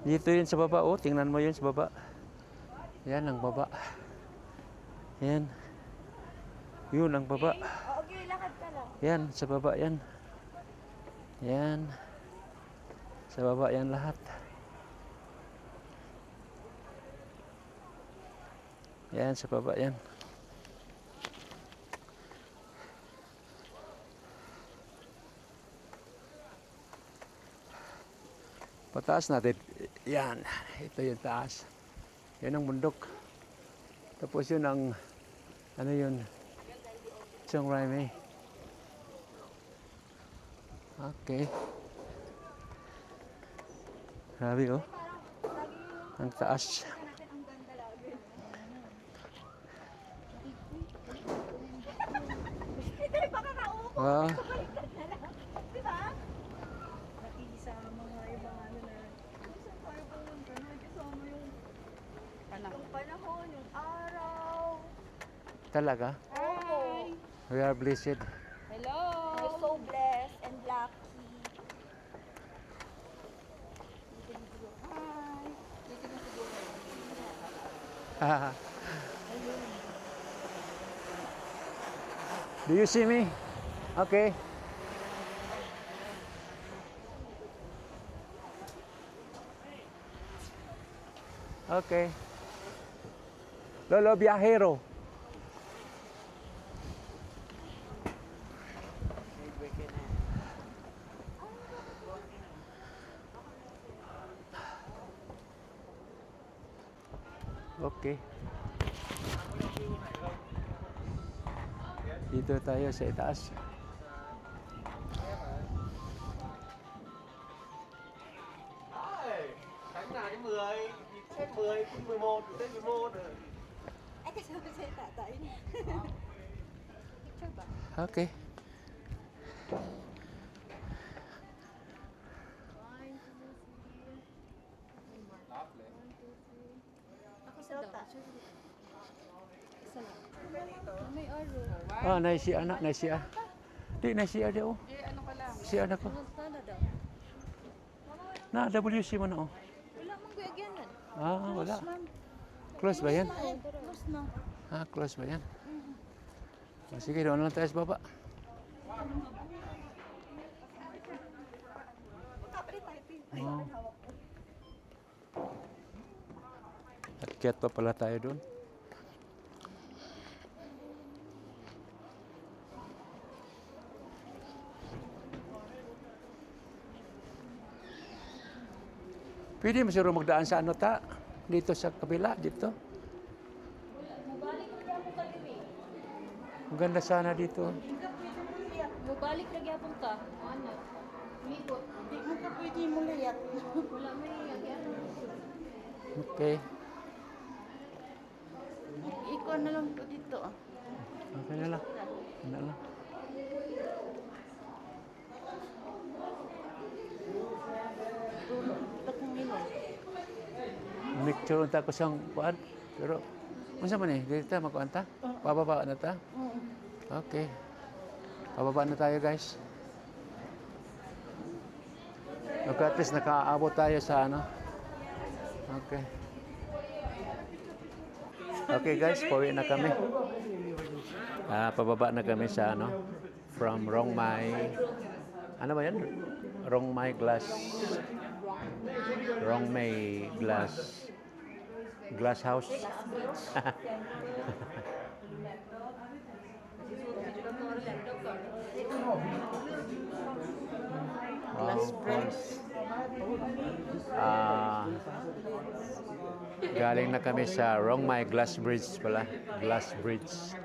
Dito yun sa baba. Oh, tingnan mo yun sa baba. Yan ang baba. Yan. Yun ang baba. Okay, lakad ka lang. Yan, sa baba yan. Yan. Sa baba yan lahat. Yan, sa baba yan. Pataas natin. Yan. Ito yung taas. Yan ang bundok. Tapos yun ang ano yun? Chiang Rai Mei. Okay. Grabe oh. Ang taas. Wow. Nakikisama nga yung mga ano na. Gusto tayo pumunta na. Kasama yung panahon, yung araw. Talaga? Hi! We are blessed. Hello! We're so blessed and lucky. Hi! Do you see me? Okay. Okay. Lolo Viajero. Okay. Dito tayo sa itaas. Khánh nào đến 10, xếp 10, phút 11, đến 11 rồi. Ay, kasi saya tak tahu ini. Coba. Okay. Ako sa daw. Isa lang. May aro. Ah, naisi anak, naisi ah. Di naisi dia oh. Ano ka lang? Si anak ko. Sana daw. Na WC mo na oh. Wala mong guyagyanan. Ah, wala. Close ba yan? Close na. Ah, close ba yan? Oh, sige, doon lang tayo sa baba. Oh. Akyat pa pala tayo doon. Pwede mo siguro magdaan sa ano ta? Dito sa kabila, dito. Ang ganda sana dito. Mubalik na gyapon ka. Ano? Umikot. Di mo ka pwede mo liyak. Wala may guyagyanan. Okay. Ikaw na lang po dito. Okay na lang. Ano lang. Tak minum. Picture unta ko siyang kuan. Pero, unsa man eh? Dito ta, makuan ta? Pababa na ta? Okay. Pababa na tayo guys. Okay, at least nakaabot tayo sa ano. Okay. Okay guys, pauwi na kami. Pababa na kami sa ano. From Rong Mai. Ano ba yan? Rong Mai Glass. Rong Mai Glass. Glass House. Glass Bridge. Galing na kami sa Rong Mai Glass Bridge pala. Glass Bridge.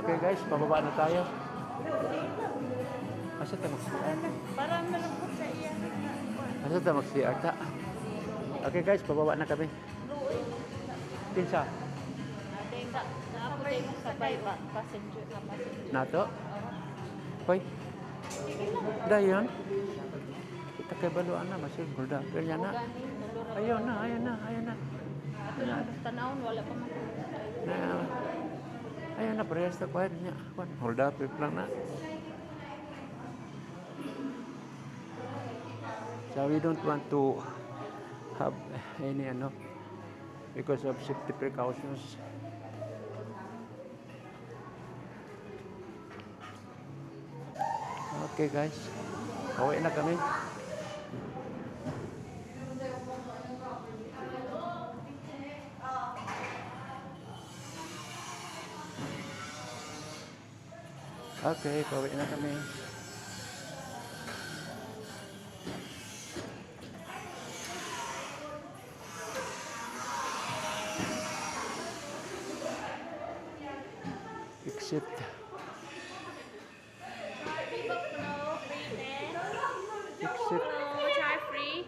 Okay guys, pababa na tayo. Asa ta mag-CR? Para malambot sa iya. Asa ta mag-CR ta? Okay guys, pababa na kami. Pinsa? Sabay mo sabay ba? Passenger ka passenger. Nato? Hoy. Dayon. Kita kay baluan na masig gulda. Kanya na. Ayaw na, ayaw na, ayaw na. Ato lang tanawon wala pa man. Ayaw na, parehas na quiet niya. Hold up, lang na. So we don't want to have any because of safety precautions. Okay guys, pauwi na kami. Okay, pauwi na kami. Exit. Exit. Chai free.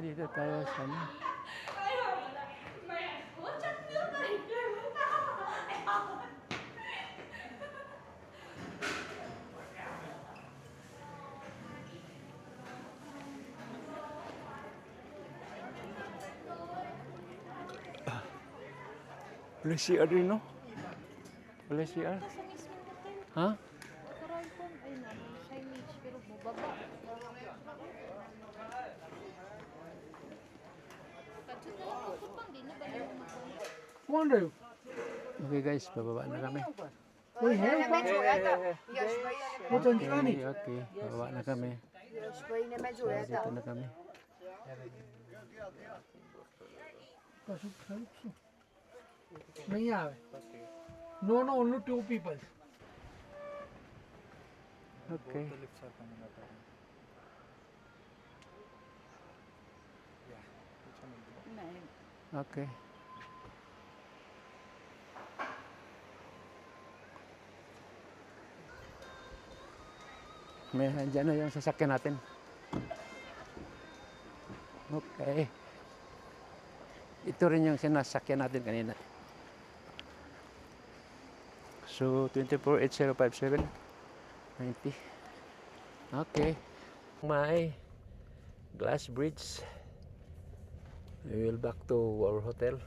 Dito tayo sa Wala CR rin, no? Wala CR. Sa mismong hotel. Ha? Karoon po ay namin signage pero bubaba. Kadto na lang ko pang di na ba yung Wonder. Okay guys, bababa na kami. Wait, hey, What's on Spanish? Okay, bababa na kami. Dito na kami. नहीं आवे No, only 2 people. Okay. Okay. May andyan na yung sasakyan natin. Okay. Ito rin yung sinasakyan natin kanina. So, 248057 90. Okay. My glass bridge. We will back to our hotel.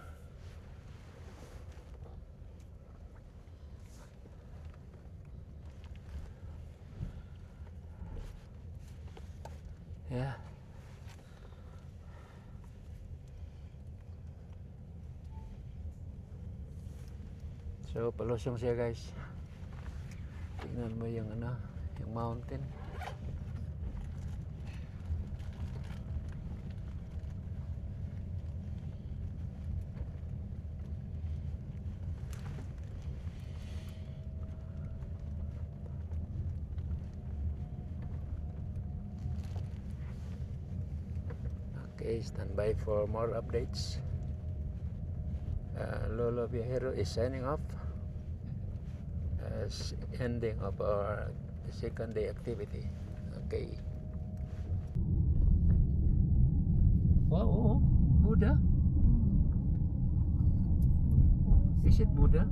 Yeah. So, palusong siya guys. Tingnan mo yung yung mountain. Okay, stand by for more updates. Lolo Viajero is signing off as ending of our second day activity. Okay. Wow, oh, Buddha. Is it Buddha?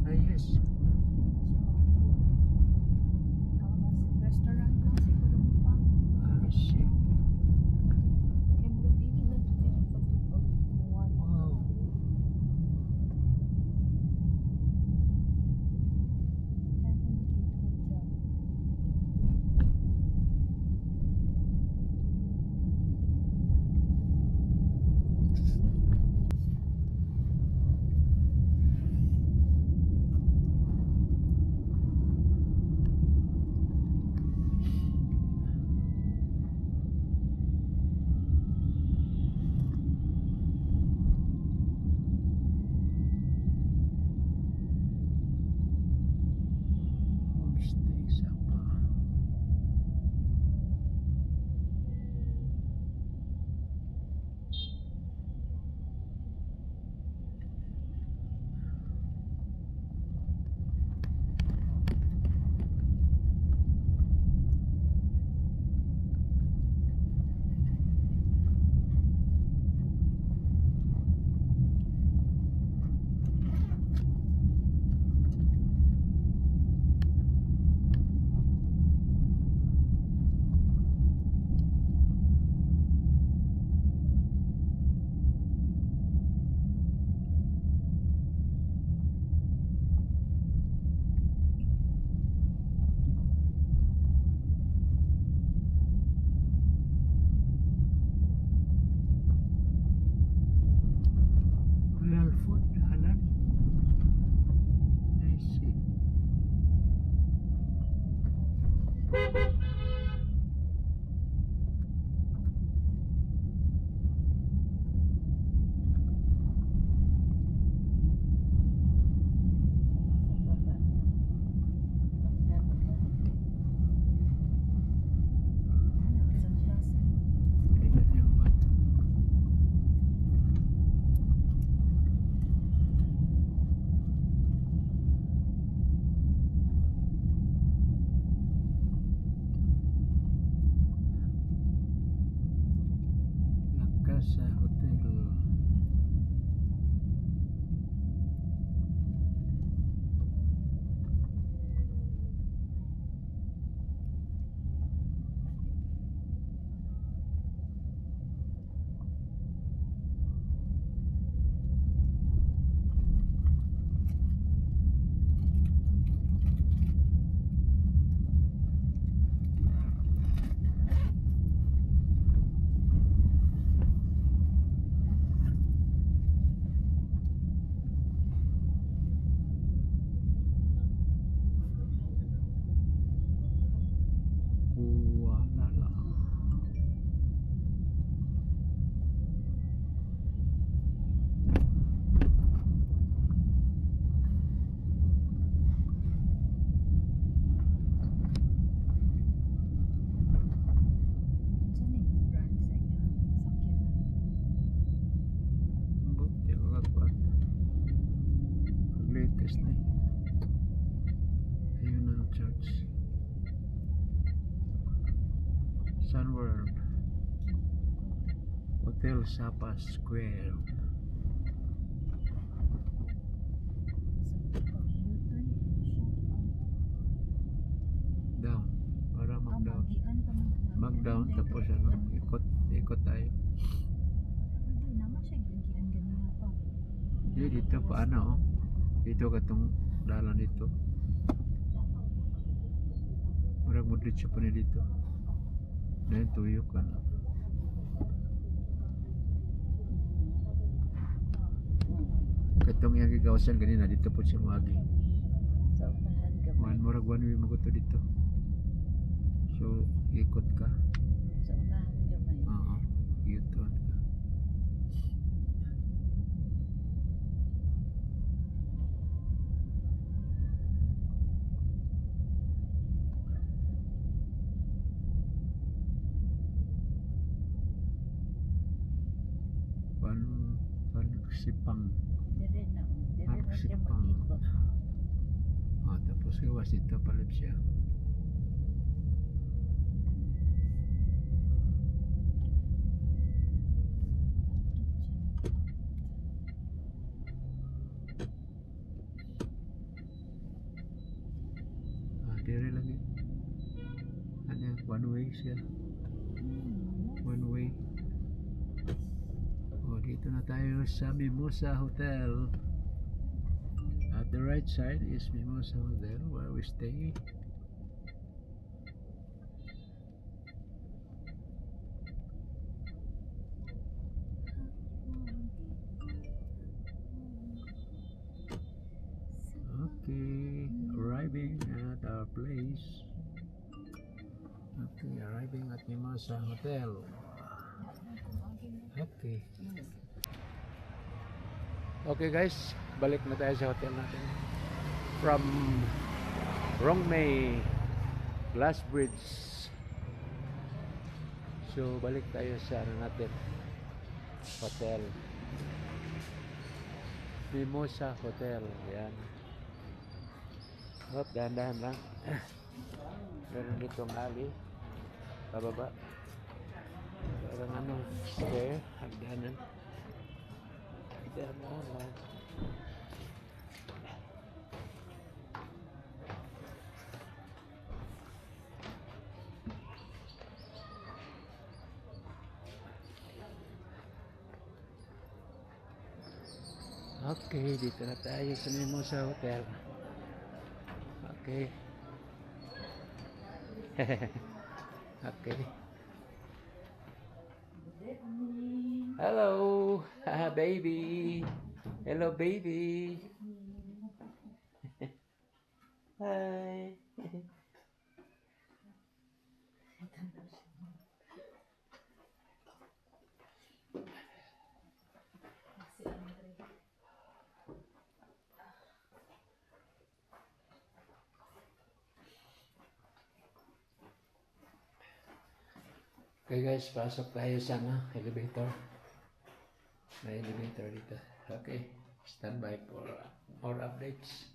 Yes. Restaurant lang siguro pa. I see. Kaya mo dili na to dili patupag muwan. Wow. Heaven Gate Hotel. Lipat niya ba? La Casa Hotel. Kuala. Saan yung brand sa inyo? Sakyan na. Buti ako kagwan. Ang latest na. Ayun ang church. Sunworld Hotel Sapa Square. Pag-U-turn siya. Down. Para mag-down. Magian pa man. Mag-down tapos ano, ikot tayo. Hindi naman siya gigian ganina pa. Hindi dito paano oh. Dito katong dalan dito. Marag mo dito pa ni dito. Dahil tuyok ka na. Katong yung gigawasan kanina dito po siya magi. Sa unahan gamay. Murag one way mo ko to dito. So ikot ka. Sa unahan gamay. Oo. U-turn ka. Pansipang. Dire na. Dire na siya Pansipang. mag-ikot. Tapos gawas dito palip siya. Dire lagi. Ano, one way siya. One way. Dito na tayo sa Mimosa Hotel. At the right side is Mimosa Hotel where we stay. Okay, arriving at our place. Okay, arriving at Mimosa Hotel. Okay. Okay guys, balik na tayo sa hotel natin. From Rongmei Glass Bridge. So balik tayo sa ano natin, hotel. Mimosa Hotel. Yan. Hop, dahan-dahan lang. Meron dito ang alley. Pababa. Parang ano, square, hagdanan. Dahan-dahan lang. Okay, dito na tayo sa Mimosa Hotel. Okay. Okay. Hello, baby. Hello, baby. Hi. Okay guys, pasok tayo sa elevator. May elevator dito. Okay, stand by for more updates.